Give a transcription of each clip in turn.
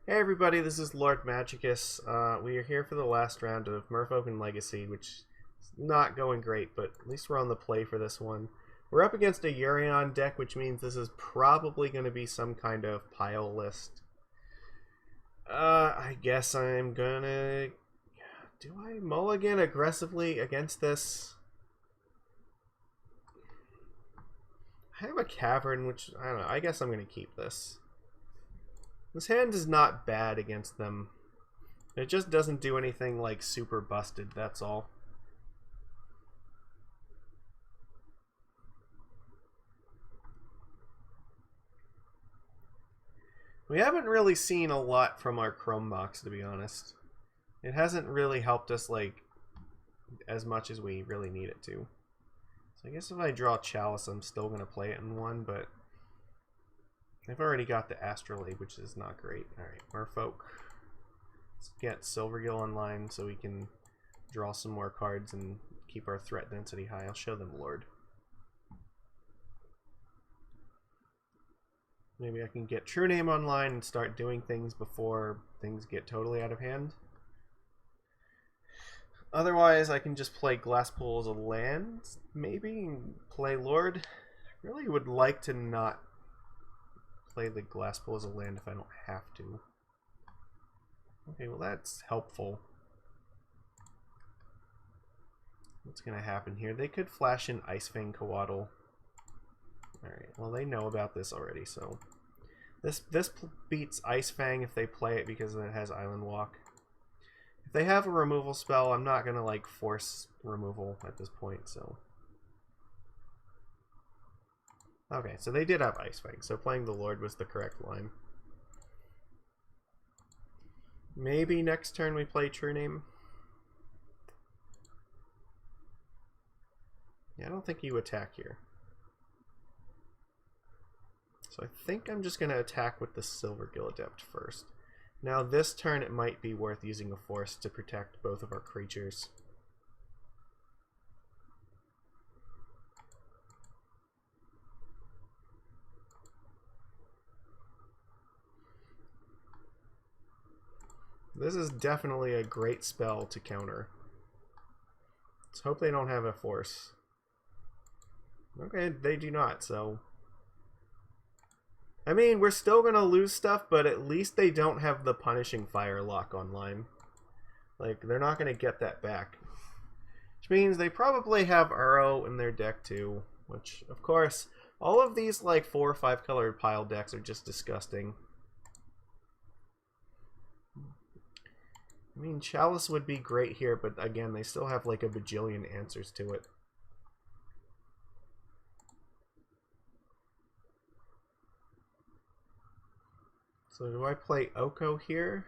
Hey everybody, this is Lord Magicus. We are here for the last round of Merfolk and Legacy, which is not going great, but at least we're on the play for this one. We're up against a Yorion deck, which means this is probably going to be some kind of pile list. I guess I'm gonna... Do I mulligan aggressively against this? I have a Cavern, which, I don't know, I guess I'm gonna keep this. This hand is not bad against them. It just doesn't do anything like super busted, that's all. We haven't really seen a lot from our Chrome box, to be honest. It hasn't really helped us like as much as we really need it to. So I guess if I draw Chalice, I'm still going to play it in one, but I've already got the Astrolabe, which is not great. Alright, Merfolk. Let's get Silvergill online so we can draw some more cards and keep our threat density high. I'll show them Lord. Maybe I can get True Name online and start doing things before things get totally out of hand. Otherwise, I can just play Glasspool as a land, maybe, and play Lord. I really would like to not play the Glasspool as a land if I don't have to. Okay, well that's helpful. What's going to happen here? They could flash in Icefang Coatl. Alright, well they know about this already, so... This beats Icefang if they play it because it has Island Walk. If they have a removal spell, I'm not going to like force removal at this point, so... Okay, so they did have Icefang, so playing the Lord was the correct line. Maybe next turn we play True Name. Yeah, I don't think you attack here. So I think I'm just going to attack with the Silvergill Adept first. Now this turn it might be worth using a force to protect both of our creatures. This is definitely a great spell to counter. Let's hope they don't have a force. Okay, they do not, so... I mean, we're still going to lose stuff, but at least they don't have the Punishing Fire lock online. Like, they're not going to get that back. Which means they probably have Uro in their deck too. Which, of course, all of these like 4 or 5 colored pile decks are just disgusting. I mean, Chalice would be great here, but again, they still have like a bajillion answers to it. So do I play Oko here?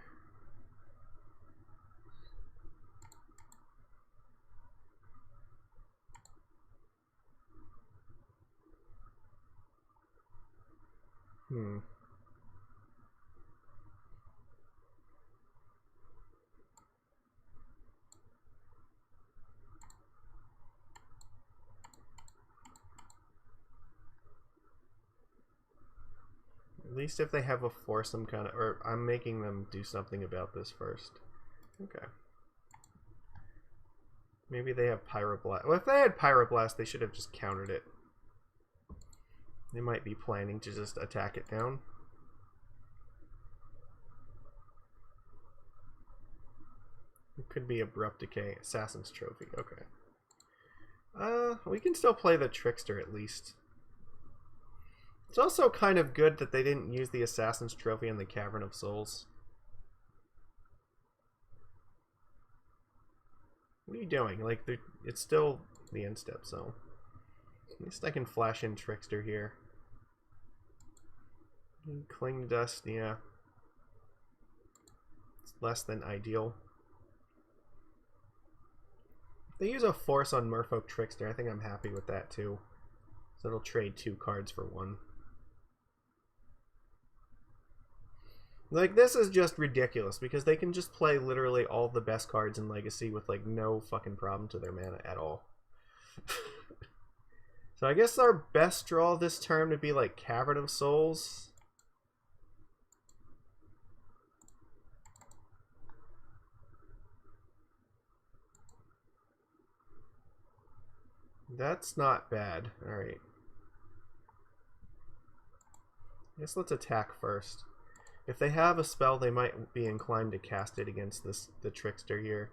At least if they have a force, I'm kind of... Or I'm making them do something about this first. Okay. Maybe they have Pyroblast. Well, if they had Pyroblast, they should have just countered it. They might be planning to just attack it down. It could be Abrupt Decay. Assassin's Trophy. Okay. We can still play the Trickster at least. It's also kind of good that they didn't use the Assassin's Trophy in the Cavern of Souls. What are you doing? Like, it's still the end step, so... At least I can flash in Trickster here. Cling Dust, yeah. It's less than ideal. If they use a force on Merfolk Trickster, I think I'm happy with that too. So it'll trade 2 cards for 1. Like, this is just ridiculous, because they can just play literally all the best cards in Legacy with, like, no fucking problem to their mana at all. So I guess our best draw this turn would be, like, Cavern of Souls. That's not bad. Alright. I guess let's attack first. If they have a spell, they might be inclined to cast it against the Trickster here.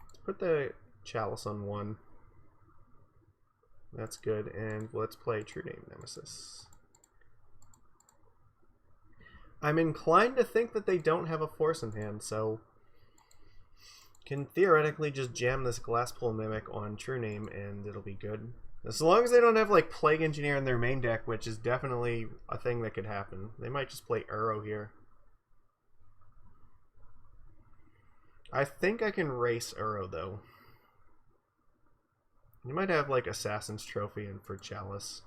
Let's put the Chalice on 1. That's good, and let's play True Name Nemesis. I'm inclined to think that they don't have a Force in hand, so can theoretically just jam this Glasspool Mimic on True Name and it'll be good. As long as they don't have like Plague Engineer in their main deck, which is definitely a thing that could happen. They might just play Uro here. I think I can race Uro though. You might have like Assassin's Trophy and for Chalice.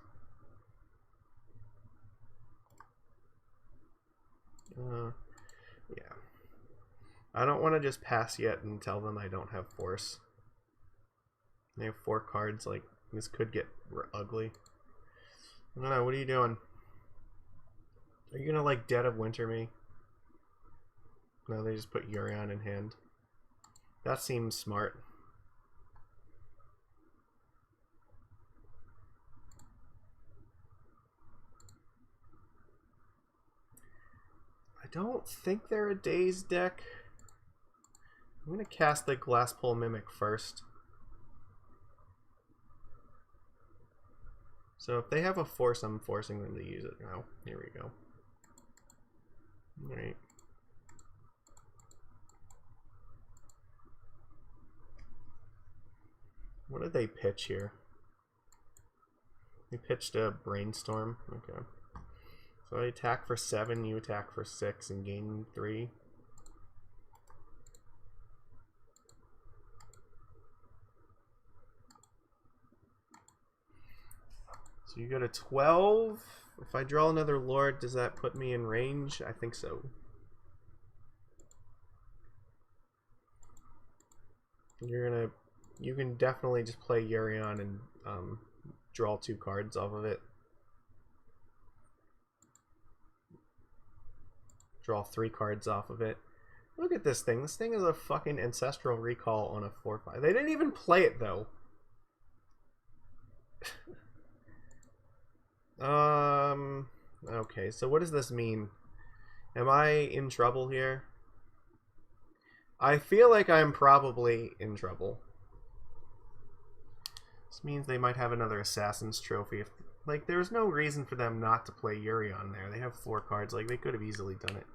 Yeah. I don't want to just pass yet and tell them I don't have Force. They have 4 cards, like, this could get ugly. I don't know, what are you doing? Are you gonna, like, Dead of Winter me? No, they just put Yorion in hand. That seems smart. I don't think they're a Dazed deck. I'm going to cast the Glasspool Mimic first. So if they have a Force, I'm forcing them to use it now. Here we go. Alright. What did they pitch here? They pitched a Brainstorm. Okay. So I attack for 7, you attack for 6, and gain 3. So you go to 12. If I draw another Lord, does that put me in range? I think so. You can definitely just play Yorion and draw 2 cards off of it. Draw 3 cards off of it. Look at this thing. This thing is a fucking Ancestral Recall on a 4/5. They didn't even play it though. Okay, so what does this mean? Am I in trouble here? I feel like I'm probably in trouble. This means they might have another Assassin's Trophy. Like, there's no reason for them not to play Yorion there. They have 4 cards. Like, they could have easily done it.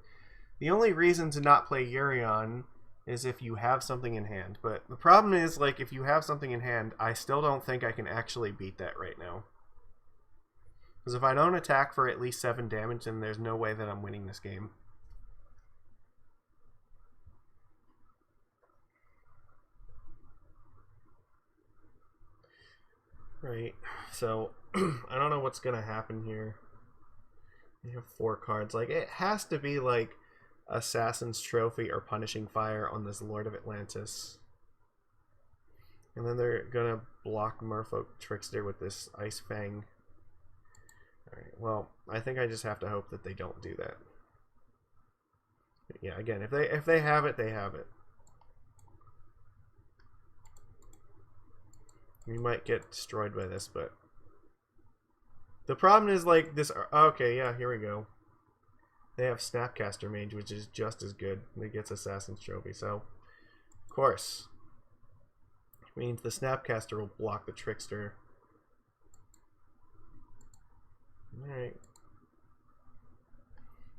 The only reason to not play Yorion is if you have something in hand. But the problem is, like, if you have something in hand, I still don't think I can actually beat that right now. Because if I don't attack for at least 7 damage, then there's no way that I'm winning this game. Right, so I don't know what's going to happen here. They have 4 cards. Like, it has to be, like, Assassin's Trophy or Punishing Fire on this Lord of Atlantis. And then they're going to block Merfolk Trickster with this Ice Fang. Alright, well, I think I just have to hope that they don't do that. But yeah, again, if they have it, they have it. We might get destroyed by this, but the problem is, like, this. Okay, yeah, here we go. They have Snapcaster Mage, which is just as good. It gets Assassin's Trophy, so of course, it means the Snapcaster will block the Trickster. Alright.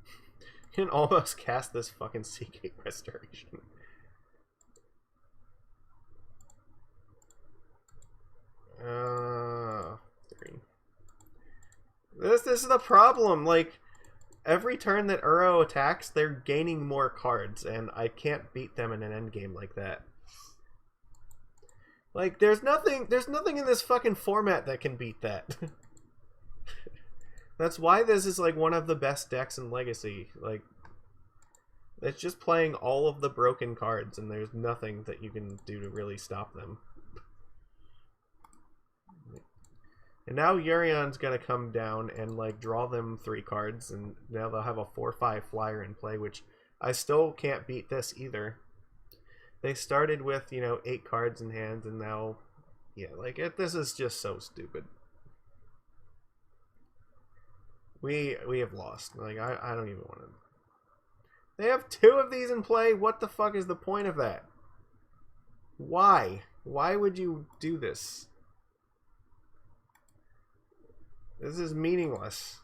You can almost cast this fucking Seagate Restoration. Three. This is the problem. Like, every turn that Uro attacks, they're gaining more cards, and I can't beat them in an endgame like that. Like, there's nothing in this fucking format that can beat that. That's why this is, like, one of the best decks in Legacy. Like, it's just playing all of the broken cards, and there's nothing that you can do to really stop them. And now Yorion's gonna come down and, like, draw them 3 cards, and now they'll have a 4/5 flyer in play, which I still can't beat this either. They started with, you know, 8 cards in hand, and now, yeah, like, this is just so stupid. We have lost. Like, I don't even want to. They have 2 of these in play? What the fuck is the point of that? Why? Why would you do this? This is meaningless.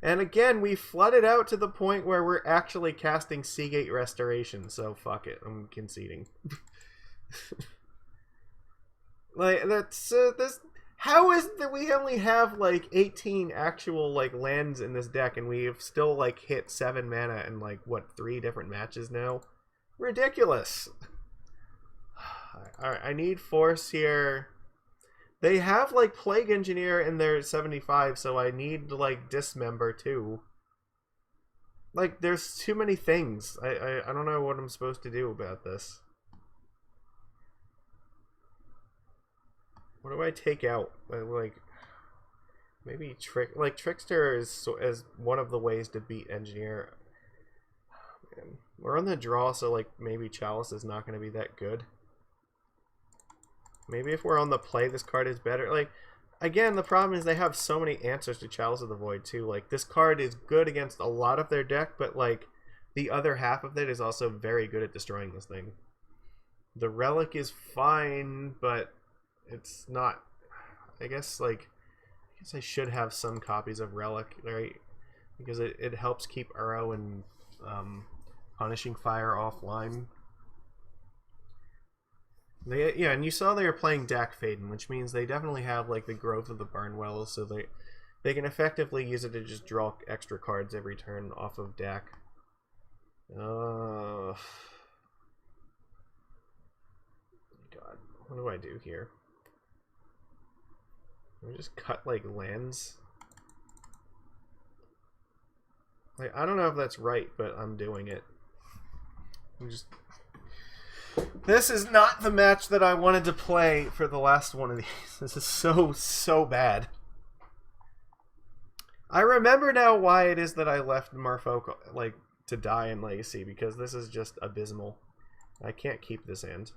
And again, we flooded out to the point where we're actually casting Seagate Restoration, so fuck it, I'm conceding. Like, that's, this... How is it that we only have, like, 18 actual, like, lands in this deck, and we've still, like, hit 7 mana in, like, what, 3 different matches now? Ridiculous! Alright, I need Force here. They have, like, Plague Engineer in their 75, so I need, like, Dismember, too. Like, there's too many things. I don't know what I'm supposed to do about this. What do I take out? Like, maybe Trickster is one of the ways to beat Engineer. Oh, man. We're on the draw, so, like, maybe Chalice is not going to be that good. Maybe if we're on the play, this card is better. Like, again, the problem is they have so many answers to Chalice of the Void, too. Like, this card is good against a lot of their deck, but, like, the other half of it is also very good at destroying this thing. The Relic is fine, but it's not... I guess I should have some copies of Relic, right? Because it helps keep Uro and Punishing Fire offline. Yeah, and you saw they were playing Dak Faden, which means they definitely have, like, the growth of the Burnwells, so they can effectively use it to just draw extra cards every turn off of Dak. God, what do I do here? Do I just cut, like, lands? Like, I don't know if that's right, but I'm doing it. This is not the match that I wanted to play for the last one of these. This is so bad. I remember now why it is that I left Merfolk, like, to die in Legacy, because this is just abysmal. I can't keep this hand.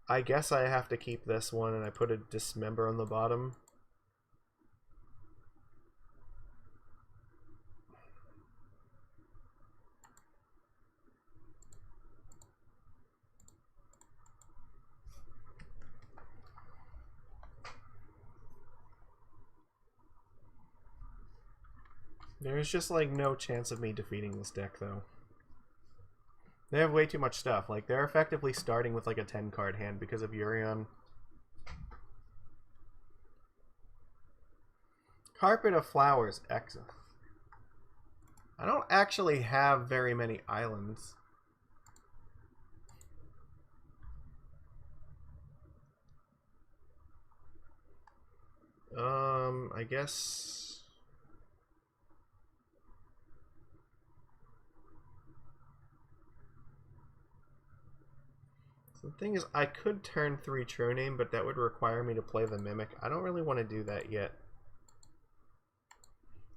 I guess I have to keep this one, and I put a Dismember on the bottom. There's just, like, no chance of me defeating this deck, though. They have way too much stuff. Like, they're effectively starting with, like, a 10-card hand because of Yorion. Carpet of Flowers, excellent. I don't actually have very many islands. I guess... The thing is, I could turn 3 True Name, but that would require me to play the Mimic. I don't really want to do that yet.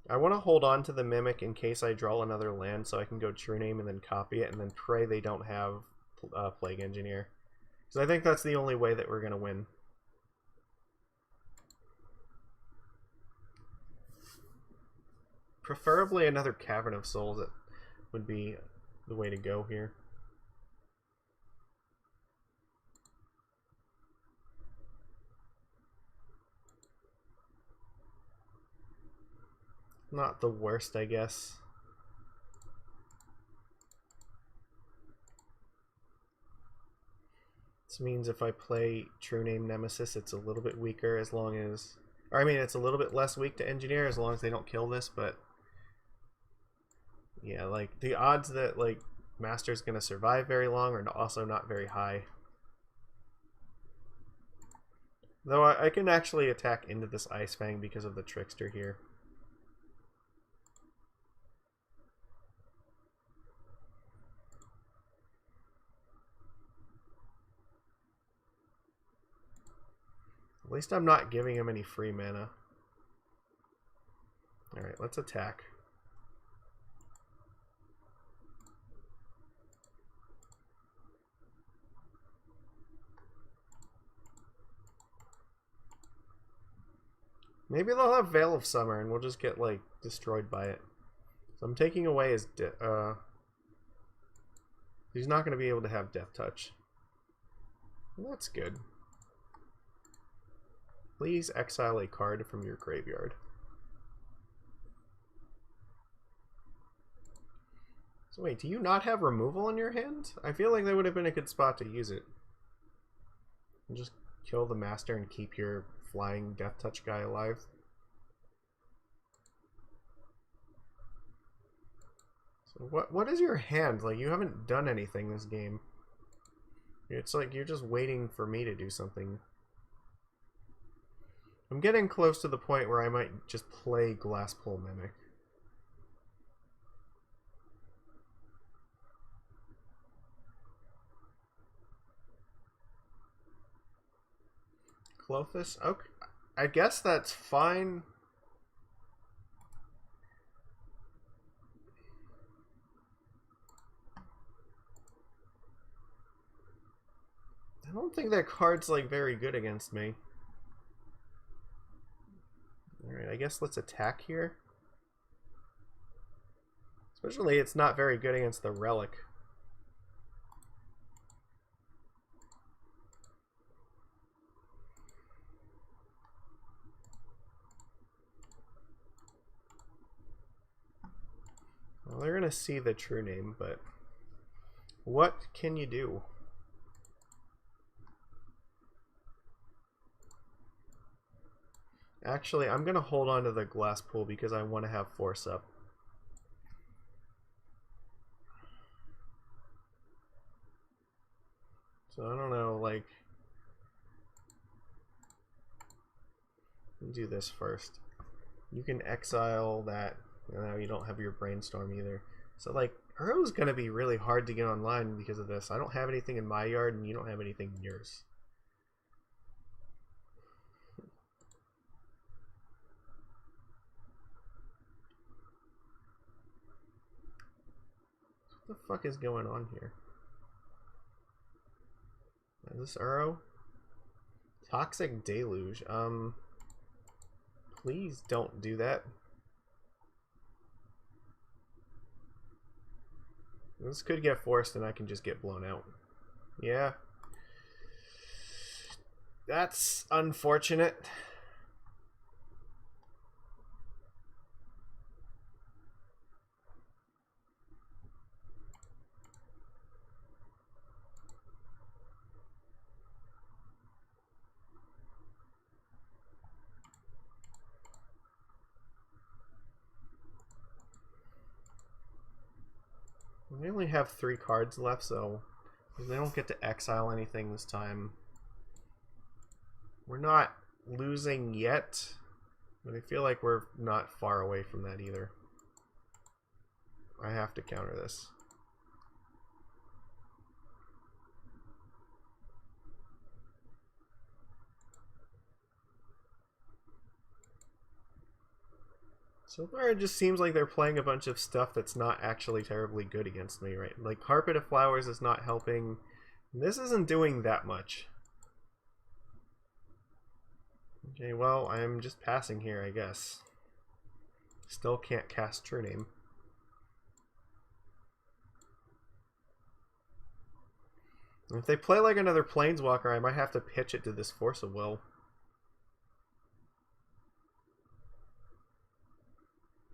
I want to hold on to the Mimic in case I draw another land so I can go True Name and then copy it and then pray they don't have Plague Engineer. Because I think that's the only way that we're going to win. Preferably another Cavern of Souls that would be the way to go here. Not the worst, I guess. This means if I play True Name Nemesis, it's a little bit weaker as long as... Or, I mean, it's a little bit less weak to Engineer as long as they don't kill this, but... Yeah, like, the odds that, like, Master's gonna survive very long are also not very high. Though I can actually attack into this Ice Fang because of the Trickster here. At least I'm not giving him any free mana. Alright, let's attack. Maybe they'll have Veil of Summer and we'll just get, like, destroyed by it. So I'm taking away his... he's not going to be able to have Death Touch. Well, that's good. Please exile a card from your graveyard. So wait, do you not have removal in your hand? I feel like that would have been a good spot to use it. And just kill the master and keep your flying Death Touch guy alive. So what is your hand? Like, you haven't done anything this game. It's like you're just waiting for me to do something. I'm getting close to the point where I might just play Glasspool Mimic. Clothis? Okay. I guess that's fine. I don't think that card's like very good against me. Alright, I guess let's attack here. Especially it's not very good against the Relic. Well, they're gonna see the true name, but what can you do? Actually, I'm gonna hold on to the Glasspool because I want to have Force up. So I don't know, like, do this first. You can exile that. Now you don't have your Brainstorm either. So like, Uro's gonna be really hard to get online because of this. I don't have anything in my yard, and you don't have anything in yours. What the fuck is going on here? Is this Uro? Toxic Deluge. Please don't do that. This could get forced and I can just get blown out. Yeah. That's unfortunate. We only have 3 cards left, so they don't get to exile anything this time. We're not losing yet, but I feel like we're not far away from that either. I have to counter this. So far, it just seems like they're playing a bunch of stuff that's not actually terribly good against me, right? Like, Carpet of Flowers is not helping. This isn't doing that much. Okay, well, I'm just passing here, I guess. Still can't cast True Name. If they play like another Planeswalker, I might have to pitch it to this Force of Will.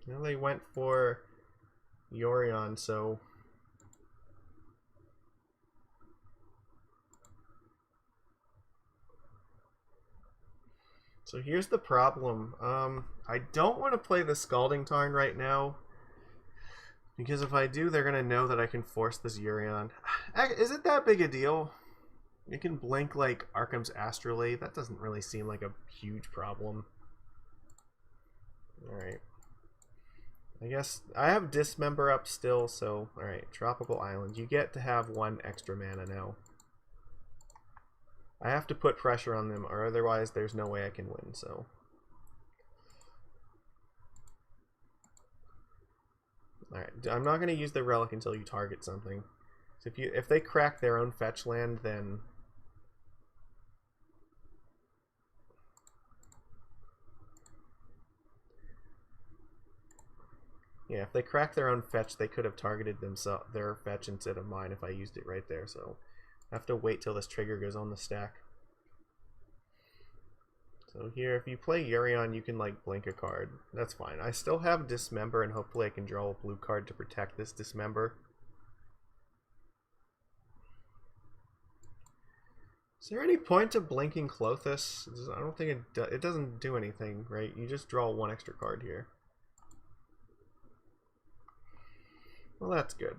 Well, they went for Yorion, so... So here's the problem. I don't want to play the Scalding Tarn right now, because if I do, they're going to know that I can force this Yorion. Is it that big a deal? You can blink like Arkham's Astrolabe. That doesn't really seem like a huge problem. Alright. I guess I have Dismember up still, so alright, Tropical Island. You get to have 1 extra mana now. I have to put pressure on them, or otherwise there's no way I can win, so. Alright, I'm not going to use the relic until you target something. So if they crack their own fetch land, then... Yeah, if they crack their own fetch, they could have targeted their fetch instead of mine if I used it right there, so I have to wait till this trigger goes on the stack. So here, if you play Yorion, you can like blink a card. That's fine. I still have Dismember, and hopefully I can draw a blue card to protect this Dismember. Is there any point to blinking Clothis? I don't think it doesn't do anything, right? You just draw one extra card here. Well, that's good.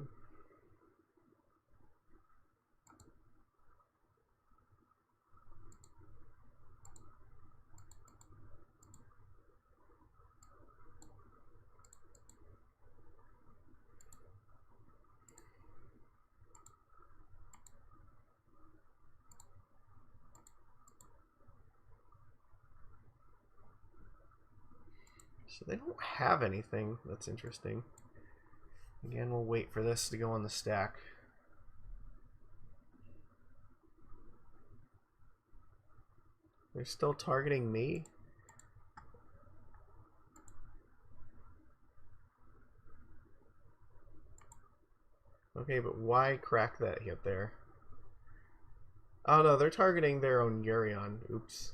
So they don't have anything. That's interesting. Again, we'll wait for this to go on the stack. They're still targeting me? Okay, but why crack that hit there? Oh no, they're targeting their own Yorion. Oops.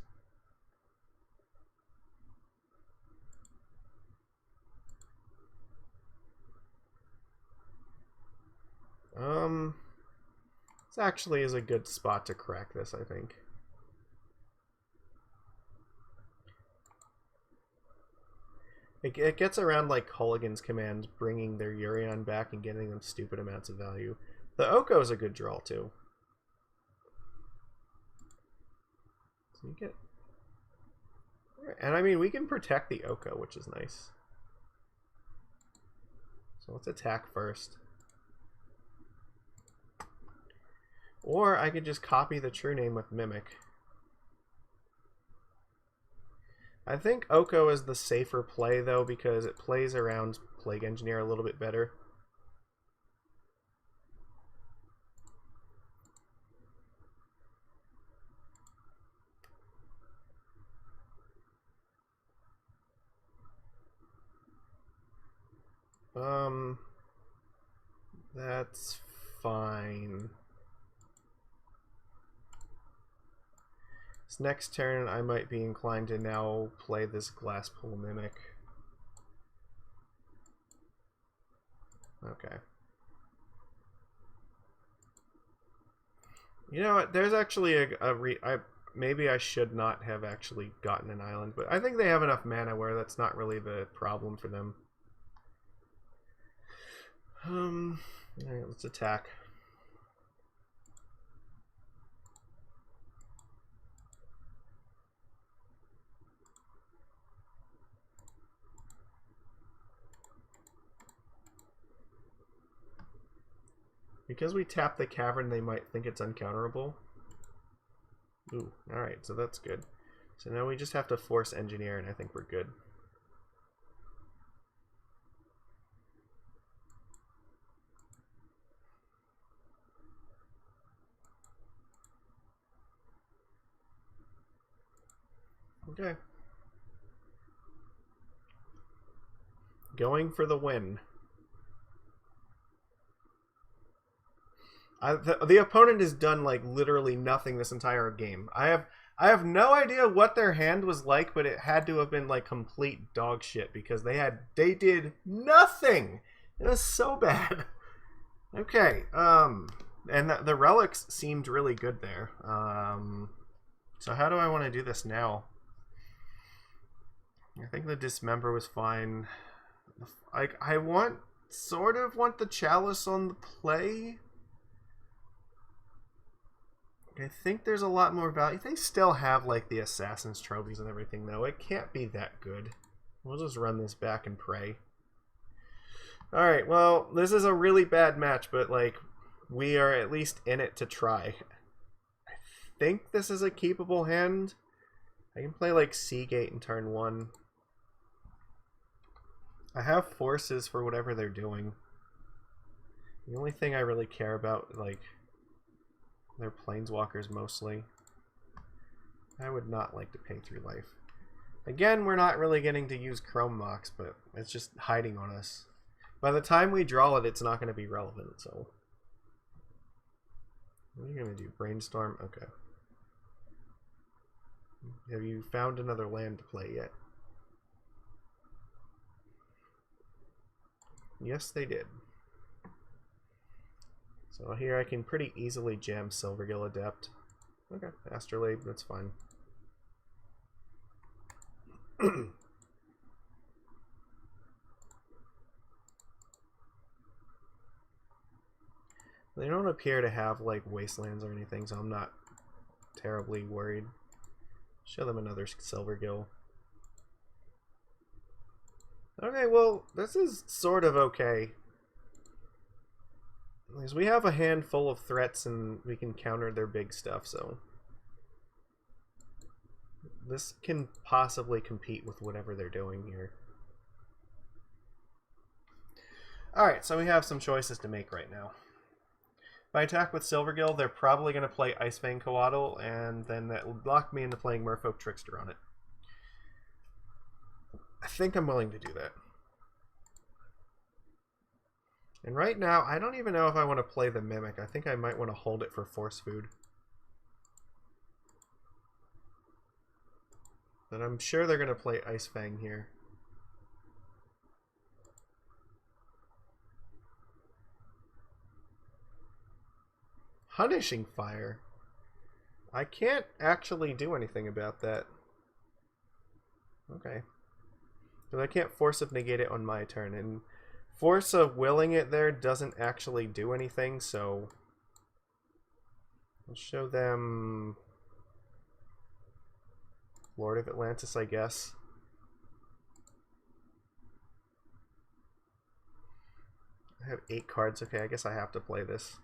This actually is a good spot to crack this, I think. It gets around like Culligan's commands, bringing their Yorion back and getting them stupid amounts of value. The Oko is a good draw too. So you get, and I mean we can protect the Oko, which is nice. So let's attack first. Or I could just copy the true name with Mimic. I think Oko is the safer play though, because it plays around Plague Engineer a little bit better. That's fine. This next turn, I might be inclined to now play this Glasspool Mimic. Okay. You know what? There's actually maybe I should not have actually gotten an island, but I think they have enough mana where that's not really the problem for them. Alright, let's attack. Because we tap the cavern, they might think it's uncounterable. Ooh, alright, so that's good. So now we just have to force engineer, and I think we're good. Okay. Going for the win. The opponent has done like literally nothing this entire game. I have no idea what their hand was like, but it had to have been like complete dog shit because they did nothing. It was so bad. Okay, and the relics seemed really good there. So how do I want to do this now? I think the Dismember was fine. I sort of want the Chalice on the play. I think there's a lot more value. They still have like the Assassin's trophies and everything though. It can't be that good. We'll just run this back and pray. Alright, well, this is a really bad match, but like we are at least in it to try. I think this is a keepable hand. I can play like Seagate in turn 1. I have forces for whatever they're doing. The only thing I really care about, like, they're planeswalkers mostly. I would not like to pay 3 life. Again, we're not really getting to use Chrome Mox, but it's just hiding on us. By the time we draw it, it's not going to be relevant, so... What are you going to do? Brainstorm? Okay. Have you found another land to play yet? Yes, they did. So here I can pretty easily jam Silvergill Adept. Okay, Astrolabe, that's fine. They don't appear to have like wastelands or anything, so I'm not terribly worried. Show them another Silvergill. Okay, well, this is sort of okay. Because we have a handful of threats and we can counter their big stuff, so... This can possibly compete with whatever they're doing here. Alright, so we have some choices to make right now. If I attack with Silvergill, they're probably going to play Icefang Coatl, and then that will lock me into playing Merfolk Trickster on it. I think I'm willing to do that. And right now, I don't even know if I want to play the Mimic. I think I might want to hold it for Force Food. But I'm sure they're going to play Icefang here. Punishing Fire. I can't actually do anything about that. Okay. Because I can't Force of Negate it on my turn. And Force of Willing it there doesn't actually do anything, so... I'll show them... Lord of Atlantis, I guess. I have 8 cards. Okay, I guess I have to play this.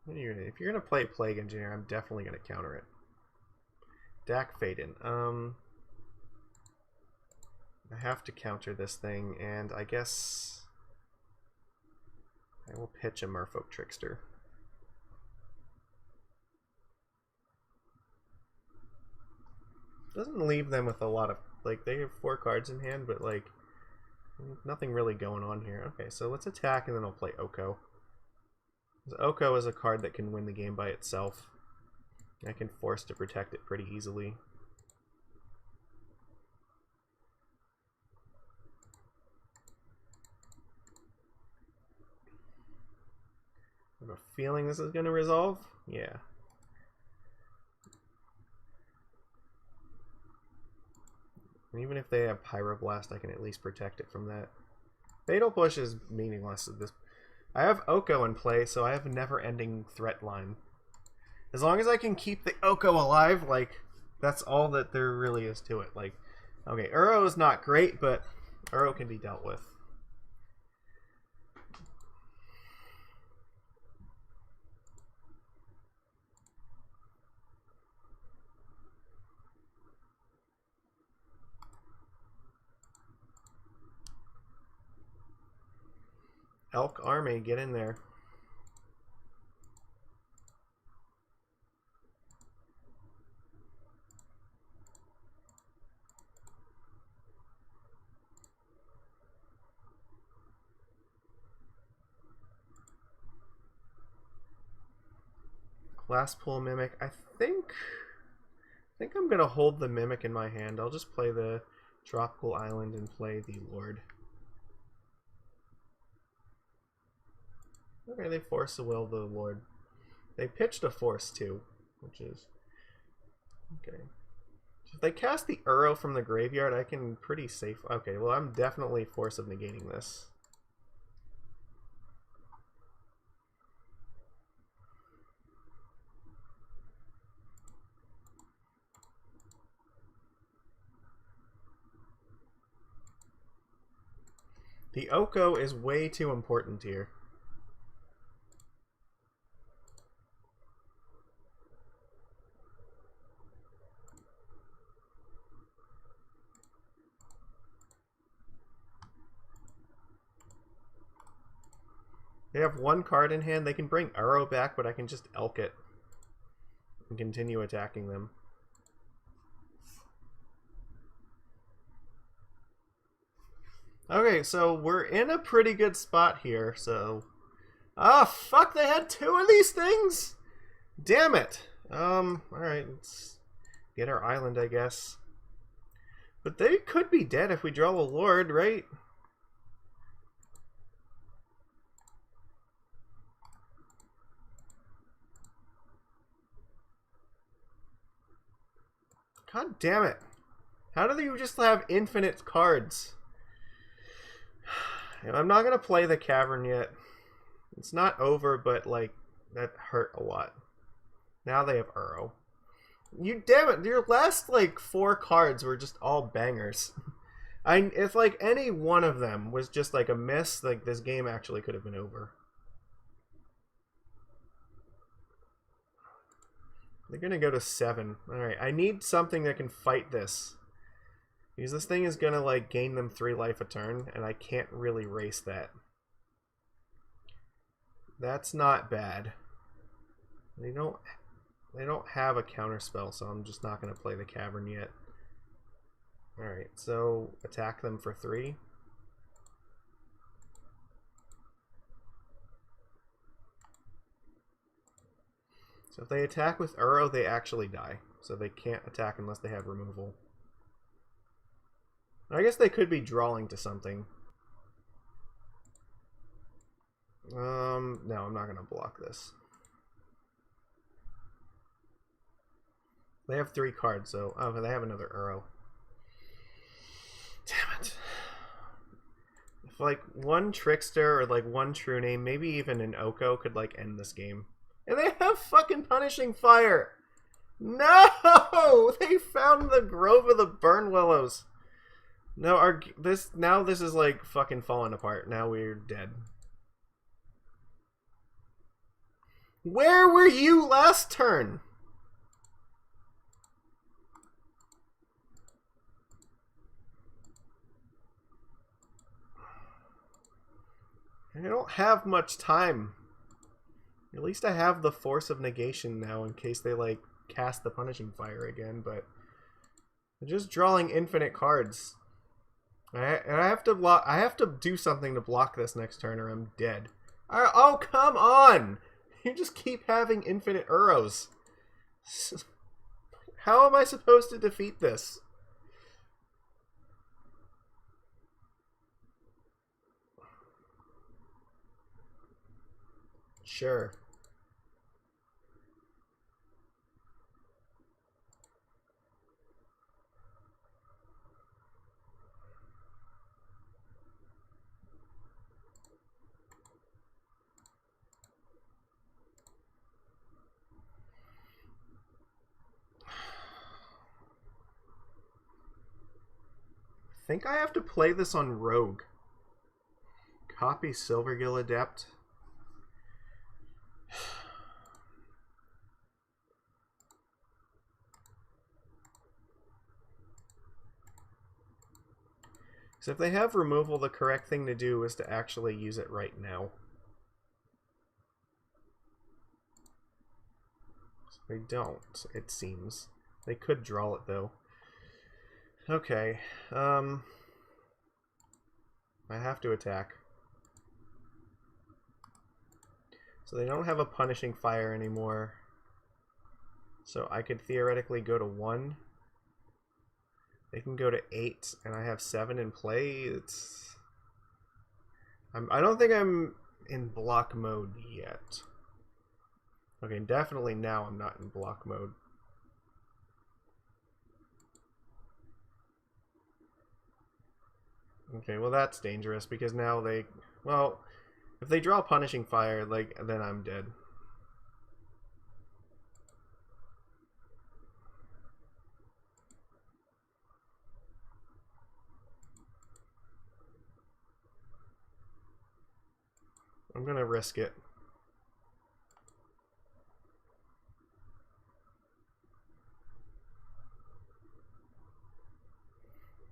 If you're gonna play Plague Engineer, I'm definitely gonna counter it. Dak Faden. I have to counter this thing, and I guess I will pitch a Merfolk Trickster. Doesn't leave them with a lot of, like, they have 4 cards in hand, but like nothing really going on here. Okay, so let's attack, and then I'll play Oko. Oko is a card that can win the game by itself. I can force to protect it pretty easily. I have a feeling this is going to resolve. Yeah. And even if they have Pyroblast, I can at least protect it from that. Fatal Push is meaningless at this. I have Oko in play, so I have a never-ending threat line. As long as I can keep the Oko alive, like, that's all that there really is to it. Like, okay, Uro is not great, but Uro can be dealt with. Elk Army, get in there. Glasspool Mimic. I think I'm gonna hold the Mimic in my hand. I'll just play the Tropical Island and play the Lord. Okay, they Force the Will the Lord. They pitched a Force too, which is okay. If they cast the Uro from the graveyard, I can pretty safe. Okay, well, I'm definitely Force of Negating this. The Oko is way too important here. They have one card in hand. They can bring Uro back, but I can just Elk it and continue attacking them. Okay, so we're in a pretty good spot here, so... Ah, fuck, they had two of these things? Damn it. Alright, let's get our island, I guess. But they could be dead if we draw a Lord, right? God damn it. How do you just have infinite cards? I'm not going to play the Cavern yet. It's not over, but, like, that hurt a lot. Now they have Uro. You damn it, your last, like, 4 cards were just all bangers. If, like, any one of them was just, like, a miss, like, this game actually could have been over. They're gonna go to 7. Alright, I need something that can fight this. Because this thing is gonna, like, gain them 3 life a turn, and I can't really race that. That's not bad. They don't have a counterspell, so I'm just not gonna play the Cavern yet. Alright, so attack them for 3. So if they attack with Uro, they actually die. So they can't attack unless they have removal. I guess they could be drawing to something. No, I'm not going to block this. They have 3 cards, so... Oh, they have another Uro. Damn it. If, like, one Trickster or, like, one True Name, maybe even an Oko could, like, end this game. And they have fucking Punishing Fire! No! They found the Grove of the Burn Willows. No, this is, like, fucking falling apart. Now we're dead. Where were you last turn? I don't have much time. At least I have the Force of Negation now in case they, like, cast the Punishing Fire again, but they're just drawing infinite cards. I have to block. I have to do something to block this next turn or I'm dead. Oh, come on! You just keep having infinite Uros. How am I supposed to defeat this? Sure. I think I have to play this on Rogue. Copy Silvergill Adept. So if they have removal, the correct thing to do is to actually use it right now. So they don't, it seems. They could draw it, though. Okay, I have to attack. So they don't have a Punishing Fire anymore. So I could theoretically go to 1. They can go to 8, and I have 7 in play. I don't think I'm in block mode yet. Okay, definitely now I'm not in block mode. Okay, well that's dangerous because now they... Well, if they draw Punishing Fire, like, then I'm dead. I'm gonna risk it.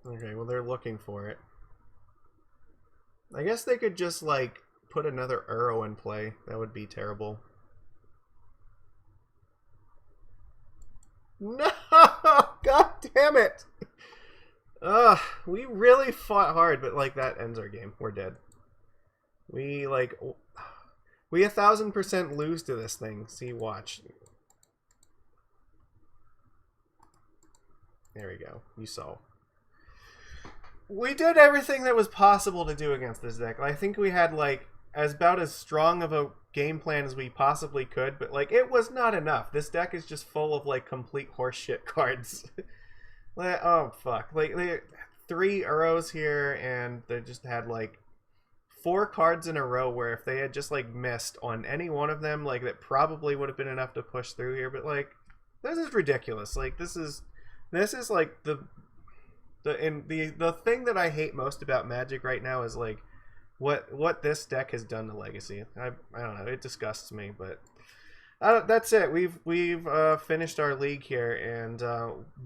Okay, well, they're looking for it. I guess they could just, like, put another Uro in play. That would be terrible. No! God damn it! Ugh, we really fought hard, but, like, that ends our game. We're dead. We, like... We 1,000% lose to this thing. See, watch. There we go. You saw. We did everything that was possible to do against this deck. I think we had, like, about as strong of a game plan as we possibly could, but, like, it was not enough. This deck is just full of, like, complete horseshit cards. Oh, fuck. Like, they 3 Uros here, and they just had, like, 4 cards in a row where if they had just, like, missed on any one of them, like, that probably would have been enough to push through here, but, like, this is ridiculous. Like, this is like, the thing that I hate most about Magic right now is, like, what this deck has done to Legacy. I don't know, it disgusts me, but that's it. We've finished our league here, and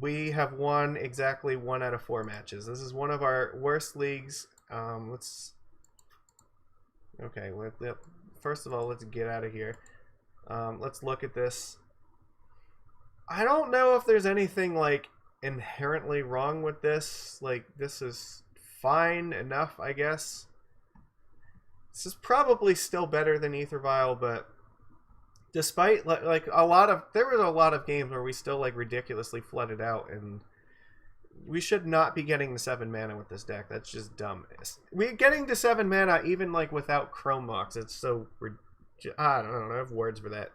we have won exactly 1 out of 4 matches. This is one of our worst leagues. Okay, first of all, let's get out of here. Let's look at this. I don't know if there's anything, like, inherently wrong with this. Like, this is fine enough, I guess. This is probably still better than Aether Vial, but despite, like, there was a lot of games where we still, like, ridiculously flooded out, and we should not be getting to 7 mana with this deck. That's just dumb. We're getting to 7 mana even, like, without Chrome Mox. It's so... I don't know. I have words for that.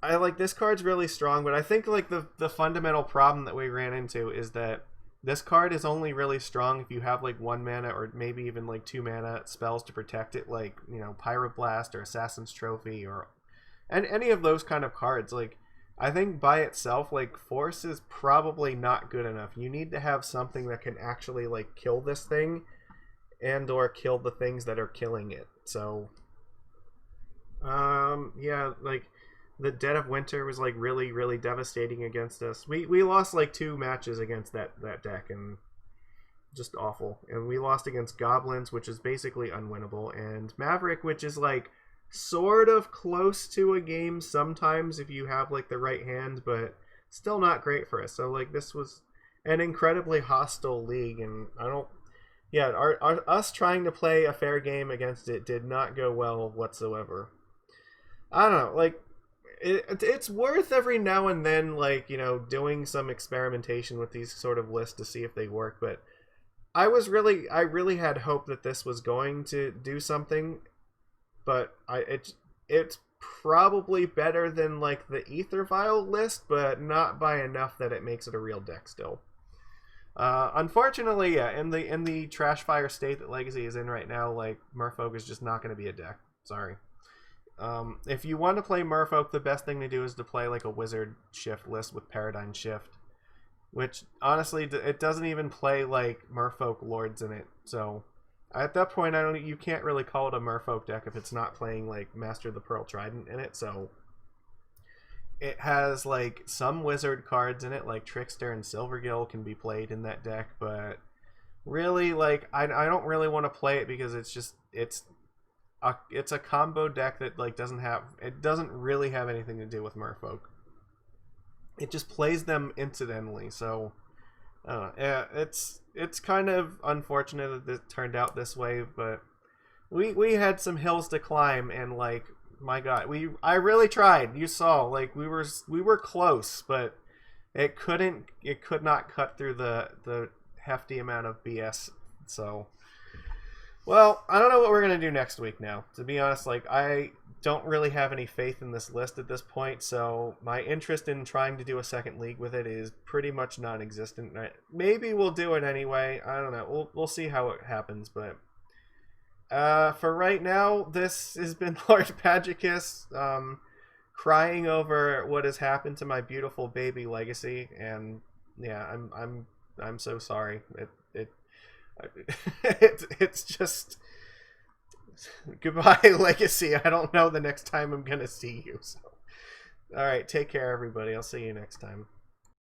I like this card's really strong, but I think, like, the fundamental problem that we ran into is that this card is only really strong if you have, like, 1 mana or maybe even, like, 2 mana spells to protect it, like, you know, Pyroblast or Assassin's Trophy or any of those kind of cards. Like, I think by itself, like, Force is probably not good enough. You need to have something that can actually, like, kill this thing and or kill the things that are killing it. So, yeah, like, the Dead of Winter was, like, really, really devastating against us. We lost, like, 2 matches against that deck, and just awful. And we lost against Goblins, which is basically unwinnable, and Maverick, which is, like, sort of close to a game sometimes if you have, like, the right hand, but still not great for us. So, like, this was an incredibly hostile league, and I don't... Yeah, us trying to play a fair game against it did not go well whatsoever. I don't know, like... It's worth every now and then, like, you know, doing some experimentation with these sort of lists to see if they work, but I really had hope that this was going to do something, but it's probably better than, like, the Aether Vial list, but not by enough that it makes it a real deck still. Unfortunately, yeah, in the trash fire state that Legacy is in right now, like, Merfolk is just not going to be a deck. Sorry. If you want to play Merfolk, the best thing to do is to play, like, a Wizard Shift list with Paradigm Shift, which, honestly, it doesn't even play, like, Merfolk Lords in it. So, at that point, you can't really call it a Merfolk deck if it's not playing, like, Master of the Pearl Trident in it. So, it has, like, some Wizard cards in it, like Trickster and Silvergill can be played in that deck, but really, like, I don't really want to play it because it's a combo deck that, like, doesn't really have anything to do with Merfolk. It just plays them incidentally. So yeah, it's kind of unfortunate that it turned out this way, but we had some hills to climb, and, like, my God, I really tried. You saw, like, we were close, but it could not cut through the hefty amount of BS. So, well, I don't know what we're going to do next week now. To be honest, like, I don't really have any faith in this list at this point, so my interest in trying to do a second league with it is pretty much non-existent. Maybe we'll do it anyway. I don't know. We'll see how it happens, but for right now, this has been Lord Magicus, crying over what has happened to my beautiful baby Legacy, and yeah, I'm so sorry. It's just Goodbye, Legacy. I don't know the next time I'm going to see you. So. All right, take care, everybody. I'll see you next time.